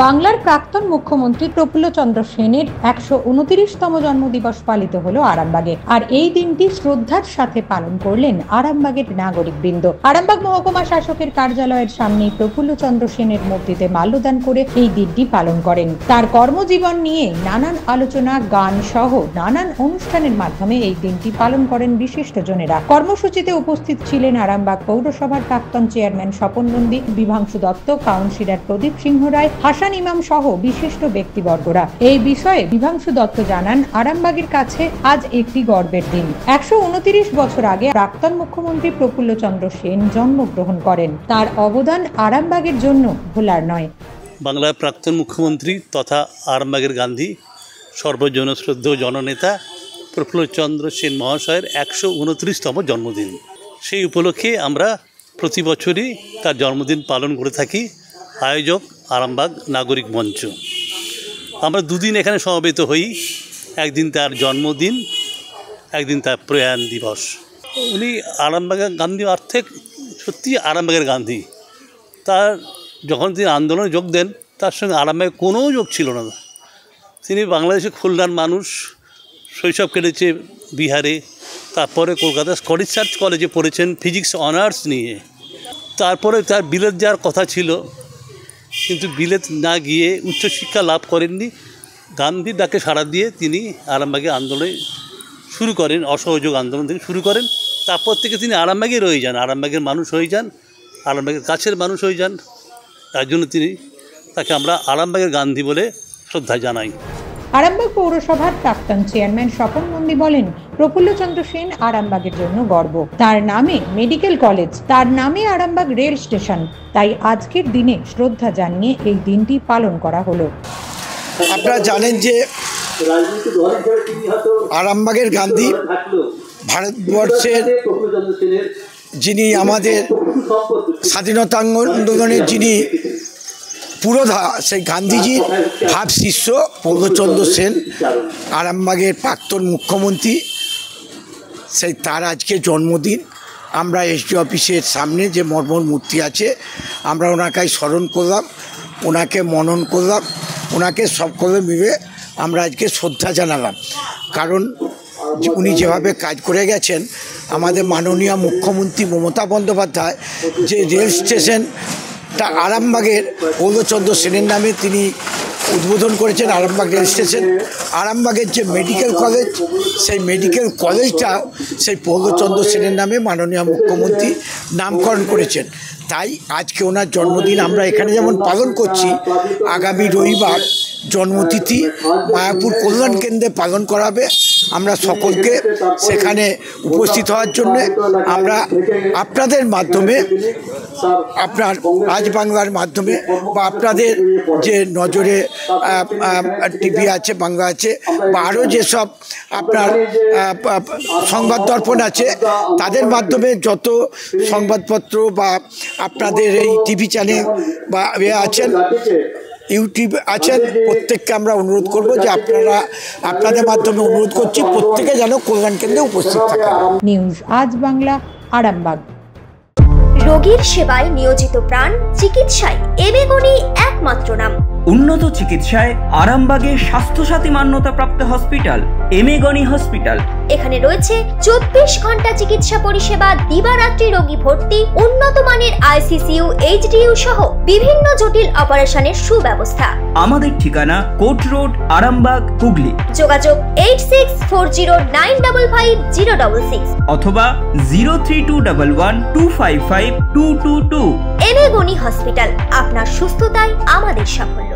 বাংলার প্রাক্তন মুখ্যমন্ত্রী প্রফুল্ল চন্দ্র সেনের ১২৯তম জন্মদিবস পালিত হলো আরামবাগে। আর এই দিনটি শ্রদ্ধার সাথে পালন করলেন আরামবাগের নাগরিকবৃন্দ। আরামবাগ মহকুমা শাসকের কার্যালয়ের সামনে প্রফুল্ল চন্দ্র সেনের মূর্তিতে মাল্যদান করে এই দিনটি পালন করেন। তার কর্মজীবন নিয়ে নানান আলোচনা, গান সহ নানান অনুষ্ঠানের মাধ্যমে এই দিনটি পালন করেন বিশিষ্টজনেরা। কর্মসূচিতে উপস্থিত ছিলেন আরামবাগ পৌরসভার প্রাক্তন চেয়ারম্যান স্বপন নন্দী, বিভাংশু দত্ত, কাউন্সিলর প্রদীপ সিংহ রায়, হাসান ইমাম সহ বিশিষ্ট ব্যক্তিবর্গরা। এই বিষয়ে বিভাংশু দত্ত জানান, আরামবাগের কাছে আজ একটি গর্বের দিন। ১২৯ বছর আগে প্রাক্তন মুখ্যমন্ত্রী প্রফুল্ল চন্দ্র সেন জন্মগ্রহণ করেন। তার অবদান আরামবাগের জন্য ভোলার নয়। বাংলার প্রাক্তন মুখ্যমন্ত্রী তথা আরামবাগের গান্ধী, সর্বজনশ্রদ্ধেয় জননেতা প্রফুল্ল চন্দ্র সেন মহাশয়ের ১২৯তম জন্মদিন। সেই উপলক্ষে আমরা প্রতি বছরই তার জন্মদিন পালন করে থাকি। আয়োজক আরামবাগ নাগরিক মঞ্চ। আমরা দুদিন এখানে সমবেত হই, একদিন তার জন্মদিন, একদিন তার প্রয়াণ দিবস। উনি আরামবাগের গান্ধী অর্থে সত্যি আরামবাগের গান্ধী। তার যখন তিনি আন্দোলনে যোগ দেন, তার সঙ্গে আরামবাগের কোনো যোগ ছিল না। তিনি বাংলাদেশে খুলনার মানুষ, শৈশব কেটেছে বিহারে, তারপরে কলকাতা স্কটিশ চার্চ কলেজে পড়েছেন ফিজিক্স অনার্স নিয়ে। তারপরে তার বিলেত যাওয়ার কথা ছিল, কিন্তু বিলেত না গিয়ে উচ্চশিক্ষা লাভ করেননি। গান্ধীর ডাকে সাড়া দিয়ে তিনি আরামবাগে আন্দোলন শুরু করেন, অসহযোগ আন্দোলন থেকে শুরু করেন। তারপর থেকে তিনি আরামবাগে রয়ে যান, আরামবাগের মানুষ হয়ে যান, আরামবাগের কাছের মানুষ হয়ে যান। তার জন্য তাকে আমরা আরামবাগের গান্ধী বলে শ্রদ্ধা জানাই। আরামবাগ পৌরসভার প্রাক্তন চেয়ারম্যান স্বপন নন্দী বলেন, প্রফুল্ল চন্দ্র সেন আরামবাগের জন্য গর্ব। তার নামে মেডিকেল কলেজ, তার নামে আরামবাগ রেল স্টেশন। তাই আজকের দিনে শ্রদ্ধা জানিয়ে এই দিনটি পালন করা হলো। আপনারা জানেন যে আরামবাগের গান্ধী ভারতবর্ষের যিনি আমাদের স্বাধীনতা আন্দোলনের যিনি পুরোধা, সেই গান্ধীজির ভাব শিষ্য প্রফুল্লচন্দ্র সেন, আরামবাগের প্রাক্তন মুখ্যমন্ত্রী, সেই তার আজকে জন্মদিন। আমরা এসডি অফিসের সামনে যে মর্মর মূর্তি আছে, আমরা ওনাকে স্মরণ করলাম, ওনাকে মনন করলাম, ওনাকে সকলে মিলে আমরা আজকে শ্রদ্ধা জানালাম। কারণ উনি যেভাবে কাজ করে গেছেন, আমাদের মাননীয় মুখ্যমন্ত্রী মমতা বন্দ্যোপাধ্যায় যে রেল স্টেশন আরামবাগের প্রফুল্লচন্দ্র সেনের নামে তিনি উদ্বোধন করেছেন, আরামবাগ রেল স্টেশন। আরামবাগের যে মেডিকেল কলেজ, সেই মেডিকেল কলেজটা সেই প্রফুল্লচন্দ্র সেনের নামে মাননীয় মুখ্যমন্ত্রী নামকরণ করেছেন। তাই আজকে ওনার জন্মদিন আমরা এখানে যেমন পালন করছি, আগামী রবিবার জন্মতিথি মায়াপুর কল্যাণ কেন্দ্রে পালন করাবে। আমরা সকলকে সেখানে উপস্থিত হওয়ার জন্যে আমরা আপনাদের মাধ্যমে, আপনার আজ বাংলার মাধ্যমে বা আপনাদের যে নজরে টিভি আছে, বাংলা আছে, বা আরও যেসব আপনার সংবাদ দর্পণ আছে, তাদের মাধ্যমে যত সংবাদপত্র বা আপনাদের এই টিভি চ্যানেল বা আছেন, ইউটিউব আছেন, প্রত্যেককে আমরা অনুরোধ করব যে আপনারা, আপনাদের মাধ্যমে অনুরোধ করছি প্রত্যেকে যেন কল্যাণ কেন্দ্রে উপস্থিত থাকে। নিউজ আজ বাংলা, আরামবাগ। রোগীর সেবায় নিয়োজিত প্রাণ, চিকিৎসায় এবেগুনি একমাত্র নাম। উন্নত চিকিৎসায় আরামবাগে স্বাস্থ্যসাথী মান্যতাপ্রাপ্ত হসপিটাল এমেগনি হসপিটাল। এখানে রয়েছে 24 ঘন্টা চিকিৎসা পরিষেবা, দিবারাত্রি রোগী ভর্তি, উন্নত মানের আইসিসিউ, এইচডিইউ সহ বিভিন্ন জটিল অপারেশনের সুব্যবস্থা। আমাদের ঠিকানা কোট রোড, আরামবাগ, হুগলি। যোগাযোগ 8640955066 অথবা 03211255222। এমেগনি হসপিটাল, আপনার সুস্থতাই আমাদের সাফল্য।